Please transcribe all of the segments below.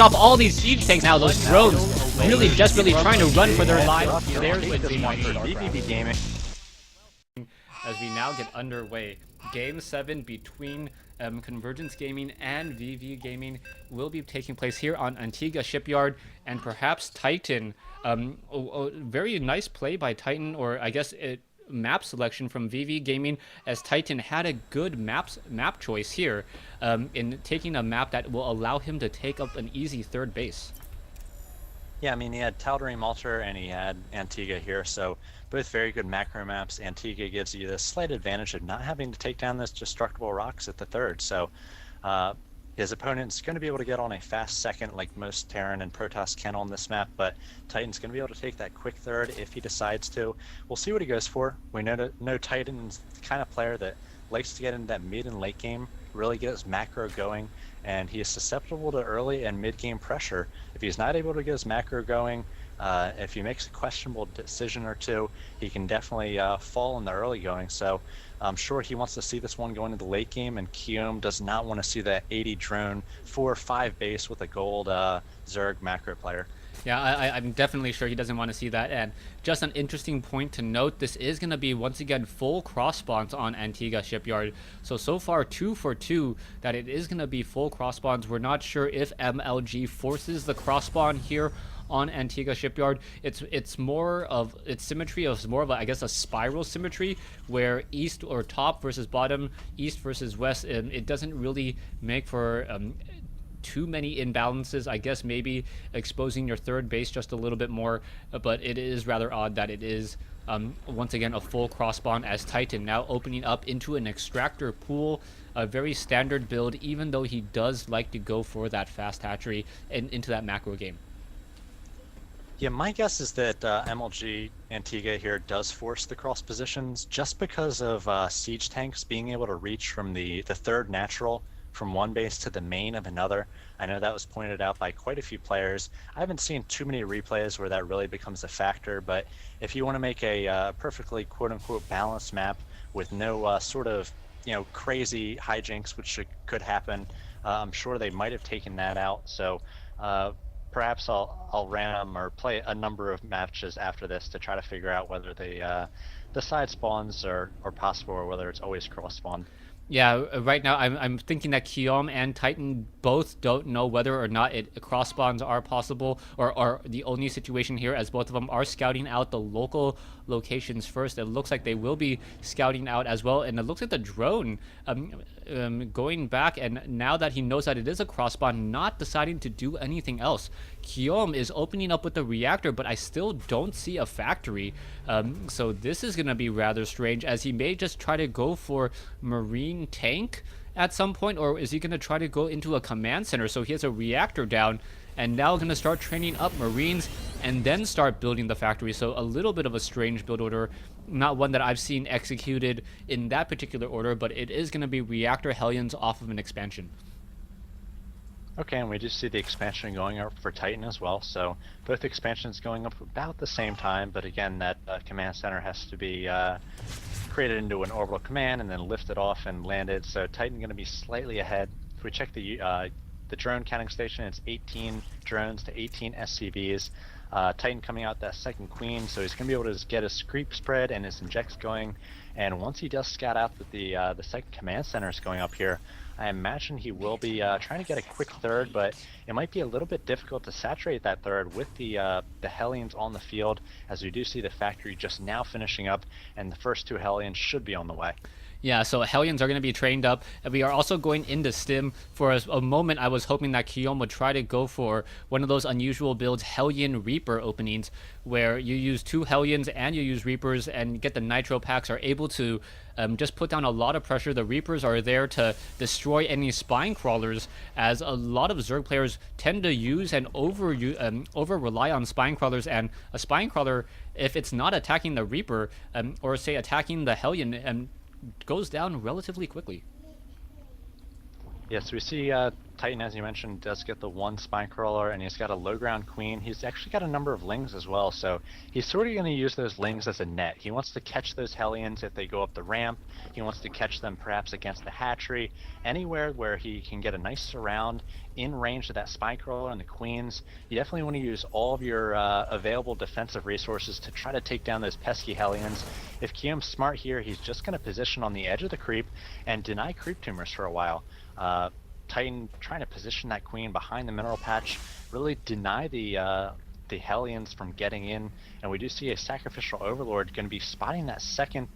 off all these siege tanks now. Those drones really desperately trying to run for their lives. There's Wednesday Night vVv Gaming. As we now get underway, Game 7 between Convergence Gaming and vVv Gaming will be taking place here on Antigua Shipyard, and perhaps Titan. Very nice play by Titan, or I guess map selection from vVv Gaming, as Titan had a good map choice here in taking a map that will allow him to take up an easy third base. Yeah, I mean, he had Tal'Darim Altar and he had Antigua here, so both very good macro maps. Antigua gives you the slight advantage of not having to take down those destructible rocks at the third, so his opponent's going to be able to get on a fast second like most Terran and Protoss can on this map, but Titan's going to be able to take that quick third if he decides to. We'll see what he goes for. We know Titan's the kind of player that likes to get into that mid and late game, really get his macro going, and he is susceptible to early and mid game pressure. If he's not able to get his macro going, if he makes a questionable decision or two, he can definitely fall in the early going. So I'm sure he wants to see this one going into the late game, and Kiom does not want to see that 80 drone 4 or 5 base with a gold Zerg macro player. Yeah, I'm definitely sure he doesn't want to see that. And just an interesting point to note, this is going to be once again full cross spawns on Antigua Shipyard. So far 2 for 2 that it is going to be full cross spawns. We're not sure if MLG forces the cross spawn here on Antigua Shipyard. It's more of its symmetry of more of a, I guess, a spiral symmetry, where east or top versus bottom, east versus west, and it doesn't really make for too many imbalances. I guess maybe exposing your third base just a little bit more, but it is rather odd that it is once again a full cross spawn, as Titan now opening up into an extractor pool, a very standard build, even though he does like to go for that fast hatchery and into that macro game. Yeah, my guess is that MLG Antigua here does force the cross positions just because of siege tanks being able to reach from the third natural from one base to the main of another. I know that was pointed out by quite a few players. I haven't seen too many replays where that really becomes a factor, but if you want to make a perfectly quote-unquote balanced map with no sort of crazy hijinks, which could happen, I'm sure they might have taken that out. So perhaps I'll ram or play a number of matches after this to try to figure out whether the side spawns are possible or whether it's always cross spawn. Yeah, right now I'm thinking that Kiom and Titan both don't know whether or not cross spawns are possible, or are the only situation here, as both of them are scouting out the local locations first. It looks like they will be scouting out as well, and it looks like the drone going back, and now that he knows that it is a cross spawn, not deciding to do anything else. Kiom is opening up with the reactor, but I still don't see a factory, so this is going to be rather strange, as he may just try to go for marine tank at some point, or is he going to try to go into a command center? So he has a reactor down, and now going to start training up marines and then start building the factory. So a little bit of a strange build order, not one that I've seen executed in that particular order, but it is going to be reactor Hellions off of an expansion. Okay, and we just see the expansion going up for Titan as well, so both expansions going up about the same time, but again, that command center has to be created into an orbital command and then lifted off and landed, so Titan going to be slightly ahead. If we check the drone counting station, it's 18 drones to 18 SCVs. Titan coming out that second queen, so he's going to be able to just get his creep spread and his injects going, and once he does scout out that the second command center is going up here, I imagine he will be trying to get a quick third, but it might be a little bit difficult to saturate that third with the Hellions on the field, as we do see the factory just now finishing up, and the first 2 Hellions should be on the way. Yeah, so Hellions are going to be trained up, and we are also going into Stim. For a moment, I was hoping that Kiom would try to go for one of those unusual builds, Hellion Reaper openings, where you use 2 Hellions and you use Reapers and get the Nitro packs, are able to just put down a lot of pressure. The Reapers are there to destroy any spine crawlers, as a lot of Zerg players tend to use and over rely on spine crawlers, and a spine crawler, if it's not attacking the Reaper or say attacking the Hellion, goes down relatively quickly. Yes, we see Titan, as you mentioned, does get the one spine crawler, and he's got a low ground queen. He's actually got a number of lings as well, so he's sort of going to use those lings as a net. He wants to catch those Hellions if they go up the ramp. He wants to catch them perhaps against the hatchery, anywhere where he can get a nice surround in range of that spine crawler and the queens. You definitely want to use all of your available defensive resources to try to take down those pesky Hellions. If Kiom's smart here, he's just going to position on the edge of the creep and deny creep tumors for a while. Titan trying to position that queen behind the mineral patch, really deny the Hellions from getting in, and we do see a sacrificial overlord going to be spotting that second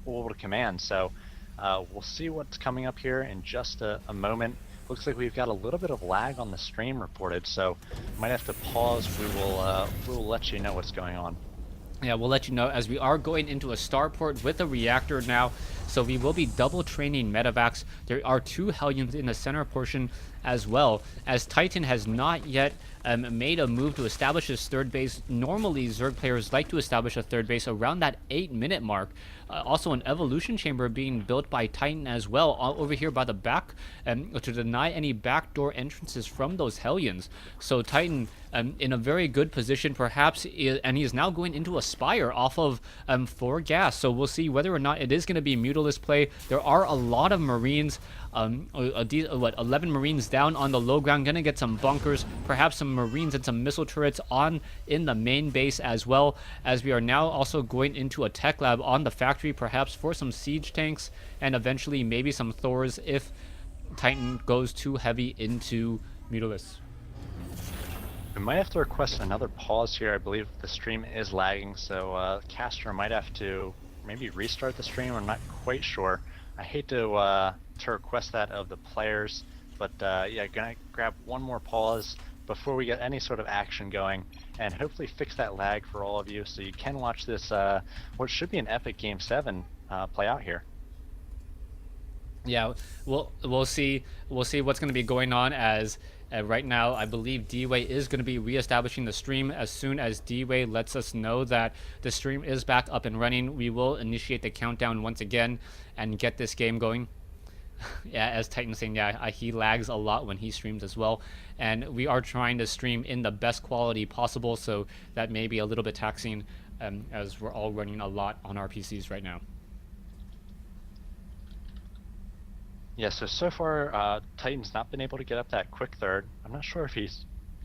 orbital command. So we'll see what's coming up here in just a moment. Looks like we've got a little bit of lag on the stream reported, so might have to pause. We will let you know what's going on. Yeah, we'll let you know as we are going into a starport with a reactor now. So we will be double training medevacs. There are 2 Hellions in the center portion as well, as Titan has not yet made a move to establish his third base. Normally, Zerg players like to establish a third base around that 8-minute mark. Also, an evolution chamber being built by Titan as well over here by the back to deny any backdoor entrances from those Hellions. So Titan in a very good position, perhaps, and he is now going into a Spire off of 4 gas. So we'll see whether or not it is going to be Mutalisk play. There are a lot of Marines. 11 Marines down on the low ground, gonna get some bunkers, perhaps some Marines and some missile turrets in the main base, as well as we are now also going into a tech lab on the factory, perhaps for some siege tanks and eventually maybe some Thors if Titan goes too heavy into Mutalisk. We might have to request another pause here. I believe the stream is lagging, so caster might have to maybe restart the stream. I'm not quite sure. I hate to request that of the players, but yeah, gonna grab one more pause before we get any sort of action going, and hopefully fix that lag for all of you, so you can watch this what should be an epic Game 7 play out here. Yeah, we'll see what's going to be going on as. Right now, I believe D-Way is going to be reestablishing the stream. As soon as D-Way lets us know that the stream is back up and running, we will initiate the countdown once again and get this game going. Yeah, as Titan's saying, yeah, he lags a lot when he streams as well. And we are trying to stream in the best quality possible, so that may be a little bit taxing as we're all running a lot on our PCs right now. Yeah, so far Titan's not been able to get up that quick third. I'm not sure if he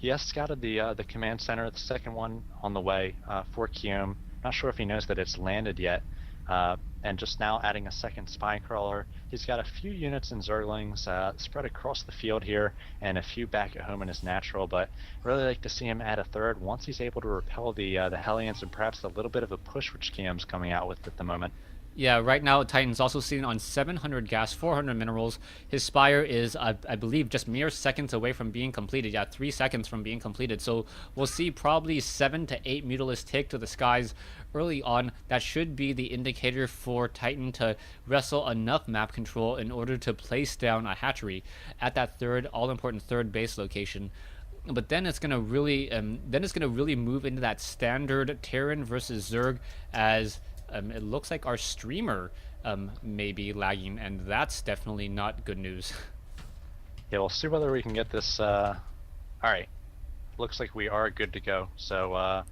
has scouted the command center, the second one on the way for Kiom. Not sure if he knows that it's landed yet. And just now adding a second spy crawler. He's got a few units in Zerglings spread across the field here, and a few back at home in his natural, but really like to see him add a third once he's able to repel the Hellions and perhaps a little bit of a push which Kiom's coming out with at the moment. Yeah, right now Titan's also sitting on 700 gas, 400 minerals. His Spire is, I believe, just mere seconds away from being completed. Yeah, 3 seconds from being completed. So we'll see probably 7 to 8 Mutalisks take to the skies early on. That should be the indicator for Titan to wrestle enough map control in order to place down a hatchery at that all-important third base location. But then it's gonna really, move into that standard Terran versus Zerg as. It looks like our streamer may be lagging, and that's definitely not good news. Yeah, we'll see whether we can get this. Alright, looks like we are good to go. So,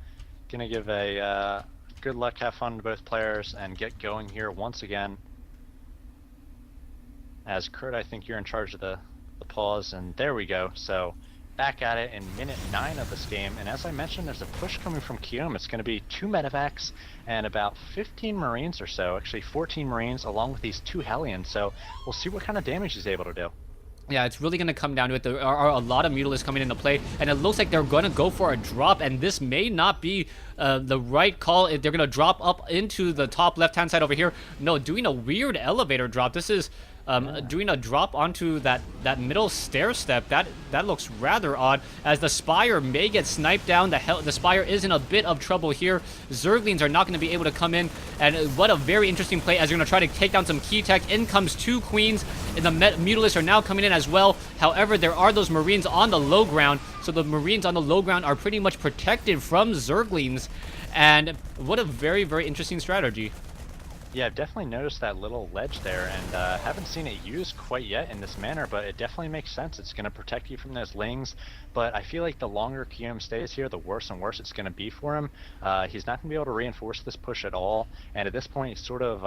gonna give a good luck, have fun to both players, and get going here once again. As Kurt, I think you're in charge of the pause, and there we go. So, back at it in minute 9 of this game, and as I mentioned, there's a push coming from Kiom. It's going to be 2 medevacs and about 15 Marines or so, actually 14 Marines, along with these 2 Hellions, so we'll see what kind of damage he's able to do. Yeah, it's really going to come down to it. There are a lot of Mutalisks coming into play, and it looks like they're going to go for a drop, and this may not be the right call. If they're going to drop up into the top left-hand side over here. No, doing a weird elevator drop. This is doing a drop onto that middle stair step. That looks rather odd, as the Spire may get sniped down. The Spire is in a bit of trouble here. Zerglings are not going to be able to come in, and what a very interesting play as you're going to try to take down some key tech. In comes 2 Queens, and the Mutalisks are now coming in as well. However, there are those Marines on the low ground, so the Marines on the low ground are pretty much protected from Zerglings, and what a very, very interesting strategy. Yeah, I've definitely noticed that little ledge there, and haven't seen it used quite yet in this manner, but it definitely makes sense. It's going to protect you from those lings, but I feel like the longer Kiom stays here, the worse and worse it's going to be for him. He's not going to be able to reinforce this push at all, and at this point, he's sort of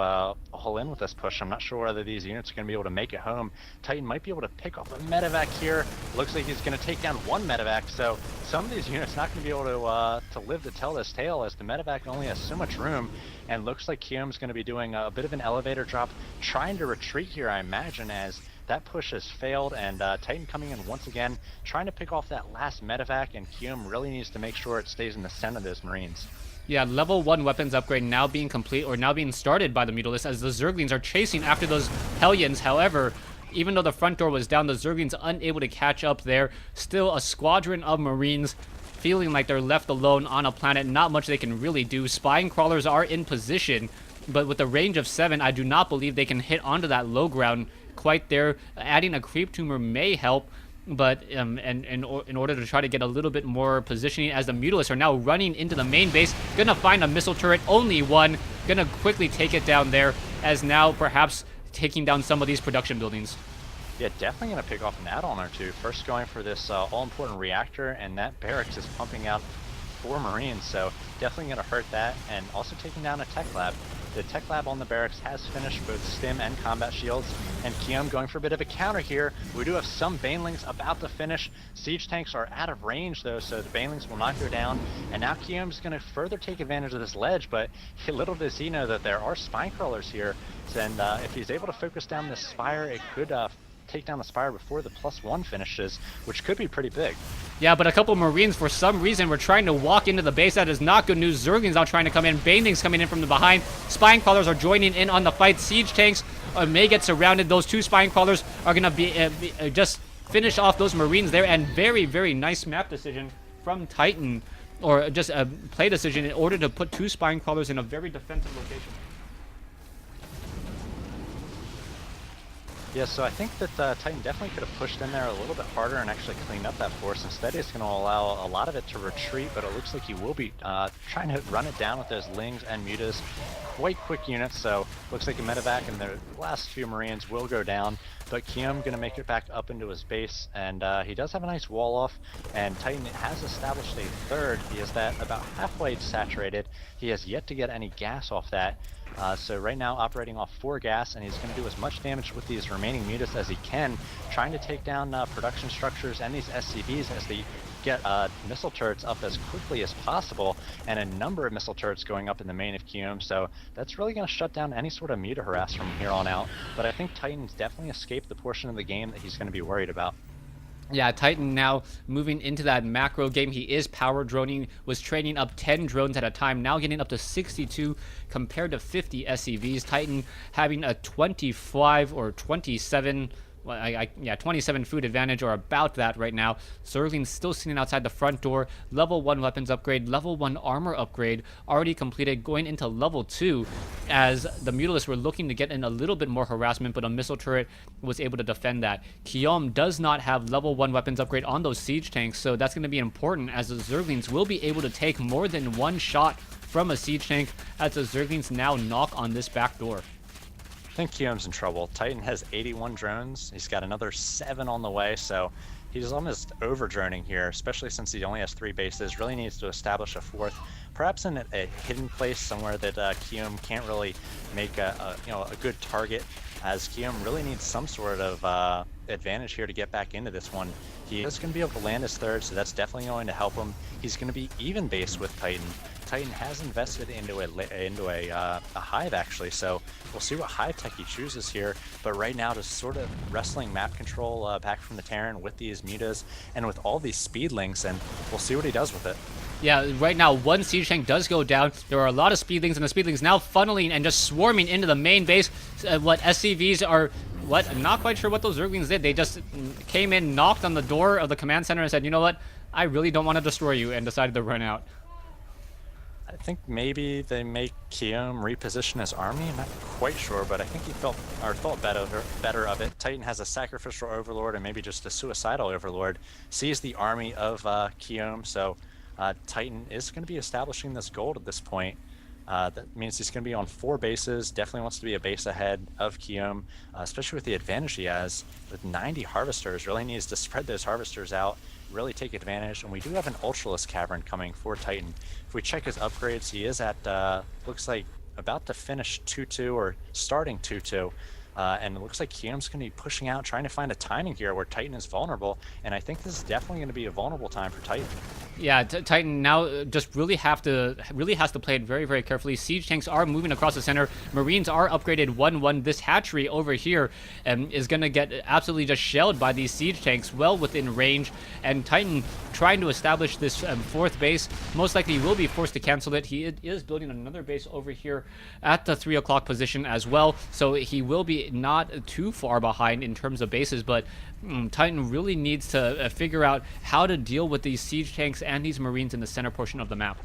all in with this push. I'm not sure whether these units are going to be able to make it home. Titan might be able to pick off a medevac here. Looks like he's going to take down one medevac, so some of these units not going to be able to live to tell this tale, as the medevac only has so much room, and looks like Kiom's going to be doing a bit of an elevator drop, trying to retreat here, I imagine, as that push has failed, and Titan coming in once again, trying to pick off that last medevac, and Kiom really needs to make sure it stays in the center of those Marines. Yeah, level 1 weapons upgrade now being complete, or now being started by the Mutalisks, as the Zerglings are chasing after those Hellions. However, even though the front door was down, the Zerglings unable to catch up there. Still a squadron of Marines feeling like they're left alone on a planet. Not much they can really do. Spine crawlers are in position, but with a range of 7, I do not believe they can hit onto that low ground quite there. Adding a creep tumor may help, but in order to try to get a little bit more positioning, as the Mutalisks are now running into the main base, gonna find a missile turret, only one, gonna quickly take it down there, as now perhaps taking down some of these production buildings. Yeah, definitely going to pick off an add-on or two. First going for this all-important reactor, and that barracks is pumping out 4 Marines, so definitely going to hurt that, and also taking down a tech lab. The tech lab on the barracks has finished both stim and combat shields, and Kiom going for a bit of a counter here. We do have some Banelings about to finish. Siege tanks are out of range though, so the Banelings will not go down, and now Kiom's going to further take advantage of this ledge, but little does he know that there are spine crawlers here, and if he's able to focus down this spire, it could take down the spire before the +1 finishes, which could be pretty big. Yeah, but a couple Marines, for some reason, were trying to walk into the base. That is not good news. Zerglings now trying to come in. Banelings coming in from the behind. Spine crawlers are joining in on the fight. Siege tanks may get surrounded. Those 2 spine crawlers are going to be just finish off those Marines there. And very, very nice map decision from Titan, or just a play decision in order to put 2 spine crawlers in a very defensive location. Yeah, so I think that Titan definitely could have pushed in there a little bit harder and actually cleaned up that force. Instead, he's going to allow a lot of it to retreat, but it looks like he will be trying to run it down with those Lings and Mutas. Quite quick units, so looks like a medevac and the last few Marines will go down, but Kiom going to make it back up into his base, and he does have a nice wall off, and Titan has established a third. He is that about halfway saturated. He has yet to get any gas off that. So right now operating off 4 gas, and he's going to do as much damage with these remaining Mutas as he can, trying to take down production structures and these SCVs as they get missile turrets up as quickly as possible, and a number of missile turrets going up in the main of Kiom, so that's really going to shut down any sort of Muta harass from here on out. But I think Titan's definitely escaped the portion of the game that he's going to be worried about. Yeah, Titan now moving into that macro game. He is power droning, was training up 10 drones at a time, now getting up to 62 compared to 50 SCVs. Titan having a 25 or 27, well, 27 food advantage, or about that right now. Zerglings still sitting outside the front door. Level 1 weapons upgrade, level 1 armor upgrade already completed, going into level 2, as the Mutalisks were looking to get in a little bit more harassment, but a missile turret was able to defend that. Kiom does not have level 1 weapons upgrade on those siege tanks, so that's going to be important, as the Zerglings will be able to take more than 1 shot from a siege tank, as the Zerglings now knock on this back door. I think Kiom's in trouble. Titan has 81 drones. He's got another 7 on the way, so he's almost over droning here, especially since he only has 3 bases. Really needs to establish a 4th, perhaps in a hidden place somewhere that Kiom can't really make a good target, as Kiom really needs some sort of advantage here to get back into this one. He is going to be able to land his 3rd, so that's definitely going to help him. He's going to be even base with Titan. Titan has invested into a hive, actually, so we'll see what hive tech he chooses here. But right now, just sort of wrestling map control back from the Terran with these Mutas and with all these speedlings, and we'll see what he does with it. Yeah, right now 1 siege tank does go down. There are a lot of speedlings, and the speedlings now funneling and just swarming into the main base. What SCVs are... I'm not quite sure what those Zerglings did. They just came in, knocked on the door of the command center and said, you know what, I really don't want to destroy you, and decided to run out. I think maybe they make Kiom reposition his army. I'm not quite sure, but I think he thought better of it. Titan has a sacrificial overlord and maybe just a suicidal overlord. Sees the army of Kiom, so Titan is going to be establishing this gold at this point. That means he's going to be on 4 bases. Definitely wants to be a base ahead of Kiom, especially with the advantage he has with 90 harvesters. Really needs to spread those harvesters out, really take advantage. And we do have an Ultralisk Cavern coming for Titan. If we check his upgrades, he is at, looks like, about to finish 2-2 or starting 2-2. And it looks like Kiom's going to be pushing out, trying to find a timing here where Titan is vulnerable. And I think this is definitely going to be a vulnerable time for Titan. Yeah, Titan now just really has to play it very, very carefully. Siege tanks are moving across the center. Marines are upgraded 1-1. This hatchery over here is going to get absolutely just shelled by these siege tanks well within range. And Titan trying to establish this 4th base. Most likely will be forced to cancel it. He is building another base over here at the 3 o'clock position as well. So he will be not too far behind in terms of bases, but Titan really needs to figure out how to deal with these siege tanks and these Marines in the center portion of the map.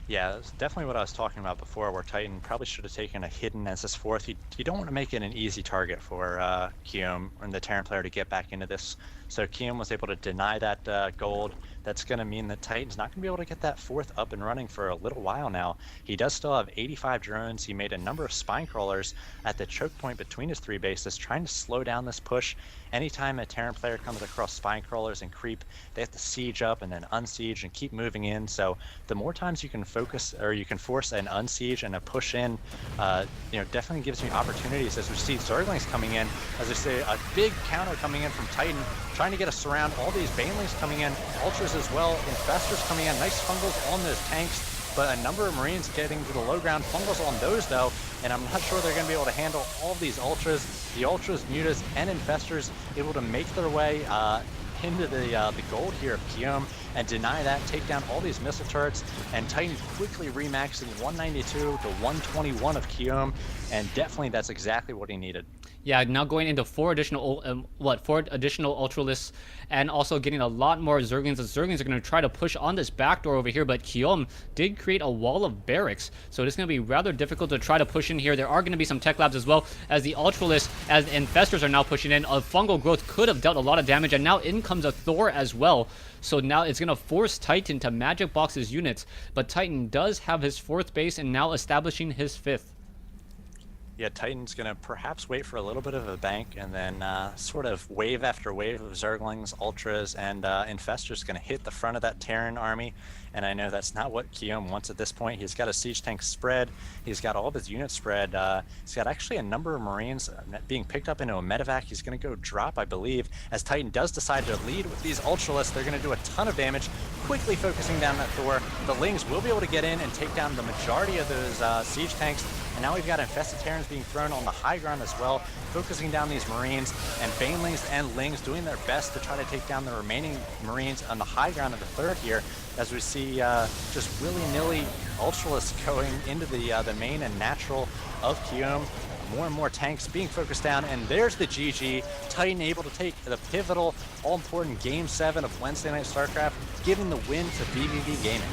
Yeah, that's definitely what I was talking about before, where Titan probably should have taken a hidden SS4th. You don't want to make it an easy target for Kiom and the Terran player to get back into this. So Kiom was able to deny that gold. That's going to mean that Titan's not going to be able to get that 4th up and running for a little while now. He does still have 85 drones. He made a number of spine crawlers at the choke point between his 3 bases, trying to slow down this push. Anytime a Terran player comes across spine crawlers and creep, they have to siege up and then unsiege and keep moving in. So the more times you can focus, or you can force an unsiege and a push in, definitely gives you opportunities. As we see Zerglings coming in, as we say, a big counter coming in from Titan, trying to get us around. All these Banelings coming in, Ultras as well, Infestors coming in, nice fungals on those tanks, but a number of Marines getting to the low ground. Fungals on those though, and I'm not sure they're going to be able to handle all of these Ultras. The Ultras, Mutas, and Infestors able to make their way into the gold here of Kiom and deny that, take down all these missile turrets, and Titan quickly remaxing 192 to 121 of Kiom, and definitely that's exactly what he needed. Yeah, now going into 4 additional Ultralisks, and also getting a lot more Zerglings. The Zerglings are going to try to push on this backdoor over here, but Kiom did create a wall of barracks, so it's going to be rather difficult to try to push in here. There are going to be some tech labs as well, as the Ultralisks, as Infestors are now pushing in. A fungal growth could have dealt a lot of damage, and now in comes a Thor as well. So now it's going to force Titan to magic box his units, but Titan does have his 4th base and now establishing his 5th. Yeah, Titan's going to perhaps wait for a little bit of a bank, and then sort of wave after wave of Zerglings, Ultras, and Infestors going to hit the front of that Terran army. And I know that's not what Kiom wants at this point. He's got a siege tank spread. He's got all of his units spread. He's got actually a number of Marines being picked up into a medevac. He's going to go drop, I believe, as Titan does decide to lead with these Ultralisks. They're going to do a ton of damage, quickly focusing down that Thor. The Lings will be able to get in and take down the majority of those siege tanks. And now we've got infested Terrans being thrown on the high ground as well, focusing down these Marines, and Banelings and Lings doing their best to try to take down the remaining Marines on the high ground of the 3rd here, as we see just willy-nilly Ultralisks going into the main and natural of Kiom. More and more tanks being focused down, and there's the GG. Titan able to take the pivotal, all-important Game 7 of Wednesday Night Starcraft, giving the win to vVv Gaming.